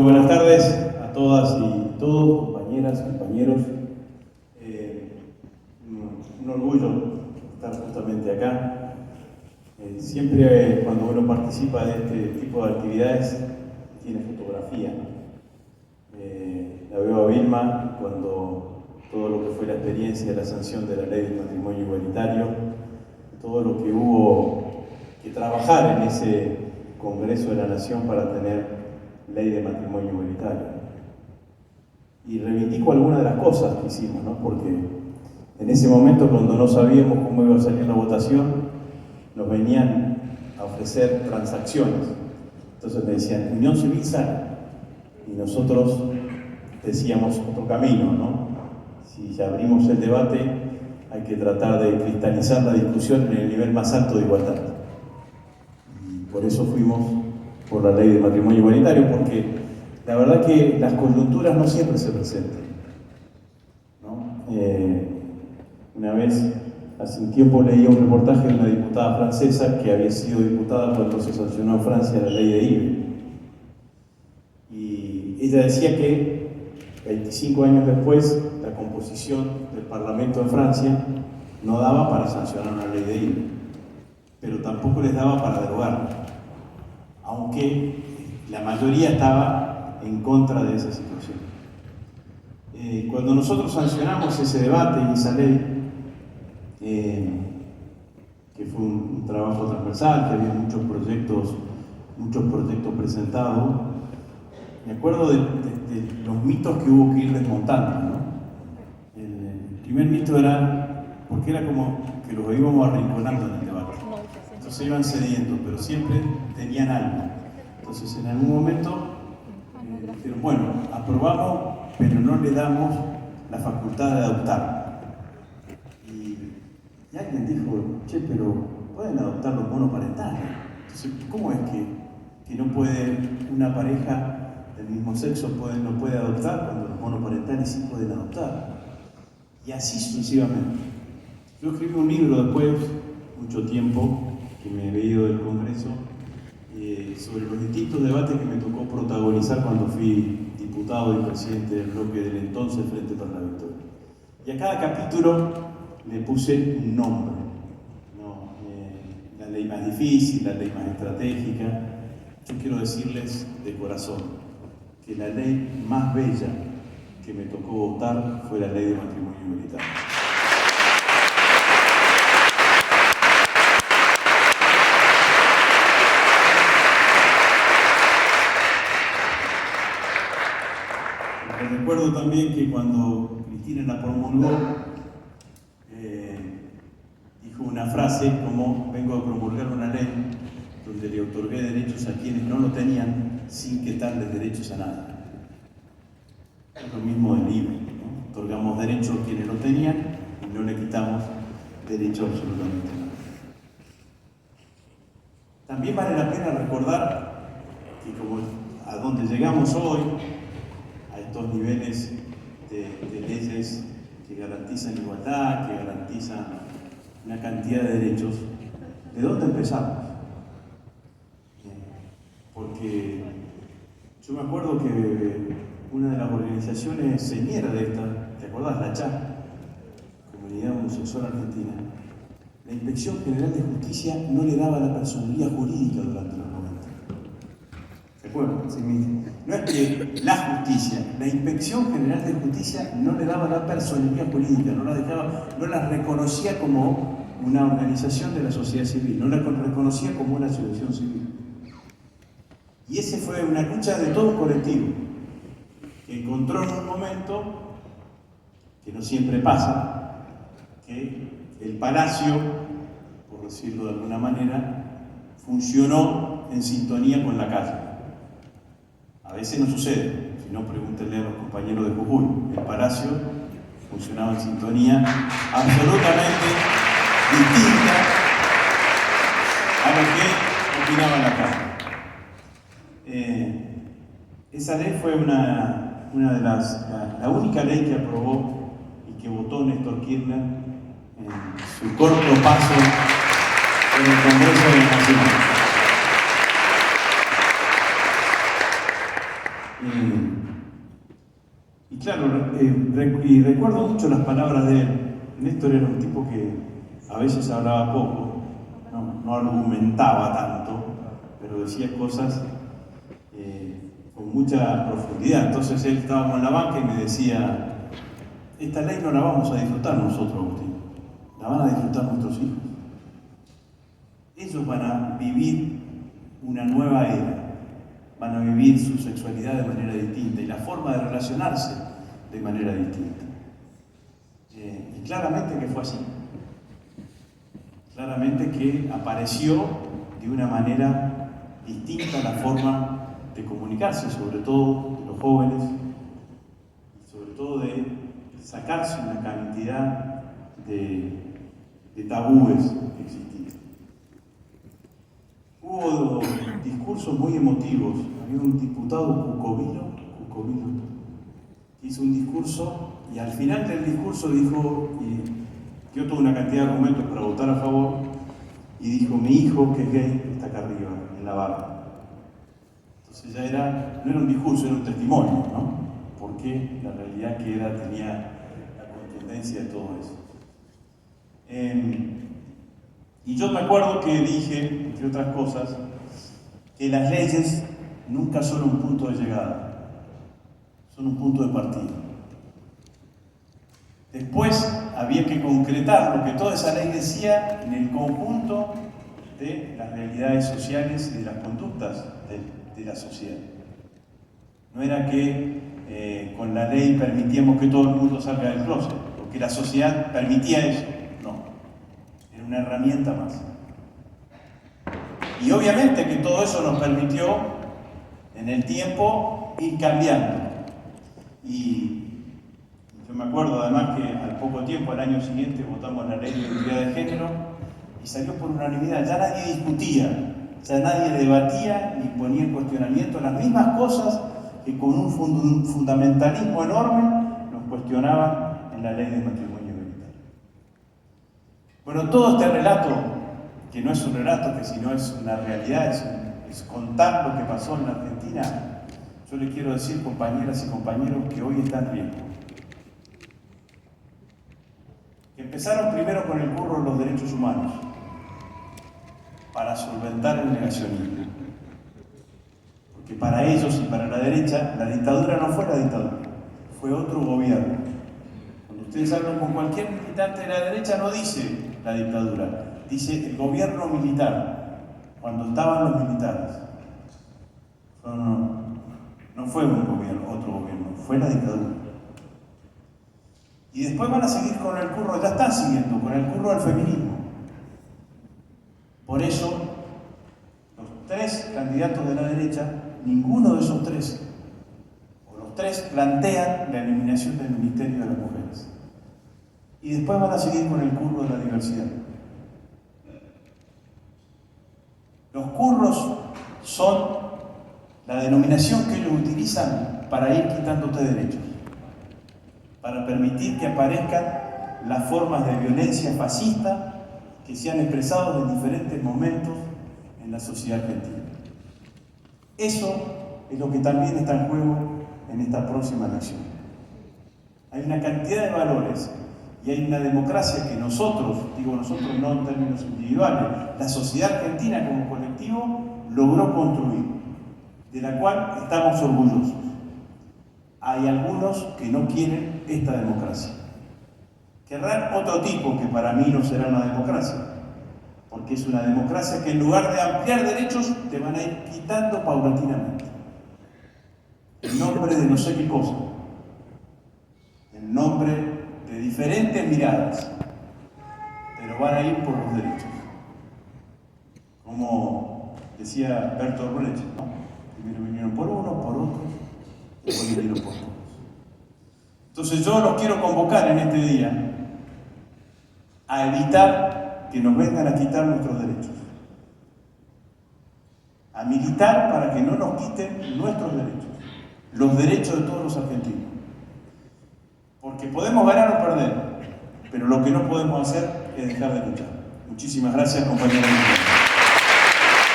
Buenas tardes a todas y todos, compañeras, compañeros. Un orgullo estar justamente acá. Siempre cuando uno participa de este tipo de actividades tiene fotografía. La veo a Vilma cuando todo lo que fue la experiencia de la sanción de la ley del matrimonio igualitario, todo lo que hubo que trabajar en ese Congreso de la Nación para tener ley de matrimonio igualitario. Y reivindico algunas de las cosas que hicimos, ¿no? Porque en ese momento, cuando no sabíamos cómo iba a salir la votación, nos venían a ofrecer transacciones. Entonces me decían, unión civil sale. Y nosotros decíamos otro camino, ¿no? Si ya abrimos el debate, hay que tratar de cristalizar la discusión en el nivel más alto de igualdad. Y por eso fuimos por la ley de matrimonio igualitario, porque la verdad que las coyunturas no siempre se presentan, ¿no? Una vez, hace un tiempo, leía un reportaje de una diputada francesa que había sido diputada cuando se sancionó en Francia la ley de IVE. Y ella decía que 25 años después, la composición del Parlamento en Francia no daba para sancionar una ley de IVE, pero tampoco les daba para derogarla, aunque la mayoría estaba en contra de esa situación. Cuando nosotros sancionamos ese debate y esa ley, que fue un trabajo transversal, que había muchos proyectos presentados, me acuerdo de los mitos que hubo que ir desmontando, ¿no? El primer mito era, porque era como que los íbamos arrinconando en el debate. Entonces iban cediendo, pero siempre tenían algo. Entonces en algún momento dijeron, bueno, aprobamos, pero no le damos la facultad de adoptar. Y alguien dijo, che, pero pueden adoptar los monoparentales. Entonces, ¿cómo es que no puede una pareja del mismo sexo no puede adoptar cuando los monoparentales sí pueden adoptar? Y así sucesivamente. Yo escribí un libro después, mucho tiempo, que me había ido del Congreso, sobre los distintos debates que me tocó protagonizar cuando fui diputado y presidente del bloque del entonces Frente para la Victoria. Y a cada capítulo le puse un nombre, ¿no? La ley más difícil, la ley más estratégica. Yo quiero decirles de corazón que la ley más bella que me tocó votar fue la ley de matrimonio igualitario. Recuerdo también que cuando Cristina la promulgó, dijo una frase como: vengo a promulgar una ley donde le otorgué derechos a quienes no lo tenían sin quitarles derechos a nadie. Es lo mismo del IVE, ¿no? Otorgamos derechos a quienes lo tenían y no le quitamos derechos absolutamente a nadie. También vale la pena recordar que como a donde llegamos hoy, a estos niveles de leyes que garantizan igualdad, que garantizan una cantidad de derechos, ¿de dónde empezamos? Porque yo me acuerdo que una de las organizaciones señeras de esta, ¿te acordás? La CHA, Comunidad Homosexual Argentina, la Inspección General de Justicia no le daba la personería jurídica durante los 90. ¿Se acuerdan? Sí, no es que la justicia, la Inspección General de Justicia no le daba la personería jurídica, no la reconocía como una organización de la sociedad civil, no la reconocía como una asociación civil. Y esa fue una lucha de todo un colectivo, que encontró en un momento, que no siempre pasa, que el palacio, por decirlo de alguna manera, funcionó en sintonía con la calle. A veces no sucede, si no pregúntenle a los compañeros de Jujuy. El palacio funcionaba en sintonía absolutamente distinta a lo que opinaba la calle. Esa ley fue una de la única ley que aprobó y que votó Néstor Kirchner en su corto paso en el Congreso de la Nación. Y claro, y recuerdo mucho las palabras de él. Néstor era un tipo que a veces hablaba poco, no argumentaba tanto, pero decía cosas con mucha profundidad. Entonces él estábamos en la banca y me decía: esta ley no la vamos a disfrutar nosotros, Agustín, la van a disfrutar nuestros hijos. Ellos van a vivir una nueva era, van a vivir su sexualidad de manera distinta y la forma de relacionarse de manera distinta. Y claramente que fue así. Claramente que apareció de una manera distinta la forma de comunicarse, sobre todo de los jóvenes, y sobre todo de sacarse una cantidad de tabúes que existían. Hubo discursos muy emotivos. Había un diputado Cucovilo, que hizo un discurso y al final del discurso dijo, y dio toda una cantidad de argumentos para votar a favor, y dijo: mi hijo, que es gay, está acá arriba, en la barra. Entonces ya no era un discurso, era un testimonio, ¿no? Porque la realidad que tenía la contundencia de todo eso. Y yo me acuerdo que dije, entre otras cosas, que las leyes nunca son un punto de llegada, son un punto de partida. Después había que concretar lo que toda esa ley decía en el conjunto de las realidades sociales y de las conductas de la sociedad. No era que con la ley permitíamos que todo el mundo salga del closet, o que la sociedad permitía eso. No, era una herramienta más. Y obviamente que todo eso nos permitió en el tiempo ir cambiando. Y yo me acuerdo además que al poco tiempo, al año siguiente, votamos la ley de identidad de género y salió por unanimidad. Ya nadie discutía, ya nadie debatía ni ponía en cuestionamiento las mismas cosas que con un fundamentalismo enorme nos cuestionaban en la ley de matrimonio igualitario. Bueno, todo este relato, que no es un relato, que sino es una realidad, es contar lo que pasó en la Argentina, yo le quiero decir, compañeras y compañeros, que hoy está en riesgo. Empezaron primero con el curro de los derechos humanos, para solventar el negacionismo. Porque para ellos y para la derecha, la dictadura no fue la dictadura, fue otro gobierno. Cuando ustedes hablan con cualquier militante de la derecha, no dice la dictadura, dice el gobierno militar, cuando estaban los militares. No fue un gobierno, otro gobierno, fue la dictadura. Y después van a seguir con el curro, ya están siguiendo, con el curro del feminismo. Por eso, los tres candidatos de la derecha, ninguno de esos tres, o los tres, plantean la eliminación del Ministerio de las Mujeres. Y después van a seguir con el curro de la diversidad. Los curros son la denominación que ellos utilizan para ir quitándote derechos, para permitir que aparezcan las formas de violencia fascista que se han expresado en diferentes momentos en la sociedad argentina. Eso es lo que también está en juego en esta próxima elección. Hay una cantidad de valores y hay una democracia que nosotros, digo nosotros no en términos individuales, la sociedad argentina como colectivo logró construir, de la cual estamos orgullosos. Hay algunos que no quieren esta democracia. Querrán otro tipo que para mí no será una democracia, porque es una democracia que en lugar de ampliar derechos te van a ir quitando paulatinamente, en nombre de no sé qué cosa, en nombre de diferentes miradas, pero van a ir por los derechos. Como decía Bertolt Brecht, ¿no? Primero vinieron por uno, por otros, después vinieron por todos. Entonces yo los quiero convocar en este día a evitar que nos vengan a quitar nuestros derechos, a militar para que no nos quiten nuestros derechos, los derechos de todos los argentinos. Porque podemos ganar o perder, pero lo que no podemos hacer es dejar de luchar. Muchísimas gracias, compañeros.